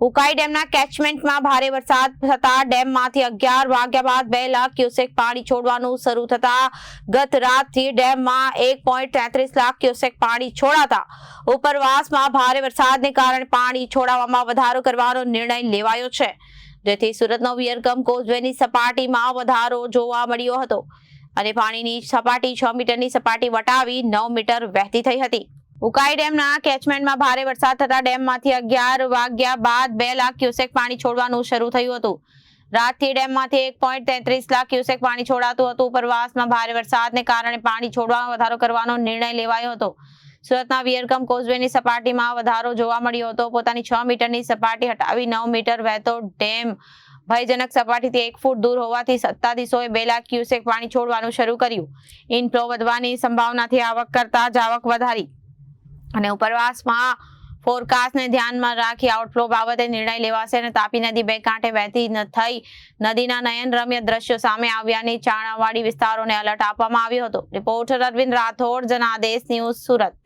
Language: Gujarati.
ઉકાઈ ડેમના કેચમેન્ટમાં ભારે વરસાદ થતા ડેમમાંથી 11 વાગ્યા બાદ 2 લાખ ક્યુસેક પાણી છોડવાનું શરૂ થતા ગત રાતથી ડેમમાં 1.33 લાખ ક્યુસેક પાણી છોડાતા ઉપરવાસમાં ભારે વરસાદને કારણે પાણી છોડવામાં વધારો કરવાનો નિર્ણય લેવાયો છે, જેથી સુરતનો વિયરગમ કોઝવેની સપાટીમાં વધારો જોવા મળ્યો હતો અને પાણીની સપાટી 6 મીટરની સપાટી વટાવી 9 મીટર વહેતી થઈ હતી। ઉકાઈ ડેમના કેચમેન્ટમાં ભારે વરસાદ થતા ડેમમાંથી 11 વાગ્યા બાદ 2 લાખ ક્યુસેક પાણી છોડવાનું શરૂ થયું હતું। રાતથી ડેમમાંથી 1.33 લાખ ક્યુસેક પાણી છોડાતું હતું। ઉપરવાસમાં ભારે વરસાદને કારણે પાણી છોડવામાં વધારો કરવાનો નિર્ણય લેવાયો હતો। સુરતના વિયરગમ કોઝવેની સપાટીમાં વધારો જોવા મળ્યો હતો। પોતાની 6 મીટરની સપાટી હટાવી 9 મીટર વહેતો ડેમ ભયજનક સપાટીથી 1 ફૂટ દૂર હોવાથી સત્તાધીશોએ 2 લાખ ક્યુસેક પાણી છોડવાનું શરૂ કર્યું। ઇનફ્લો વધવાની સંભાવનાથી આવક કરતા જાવક વધારી અને ઉપરવાસમાં ફોરકાસ્ટને ધ્યાનમાં રાખી આઉટફ્લો બાબતે નિર્ણય લેવાશે અને તાપી નદી 2 કાંઠે વહેતી થઈ નદીના નયનરમ્ય દ્રશ્યો સામે આવ્યાની ચાણાવાડી વિસ્તારોને એલર્ટ આપવામાં આવ્યો હતો। Reporter Arvind Rathod, Janadesh news, Surat.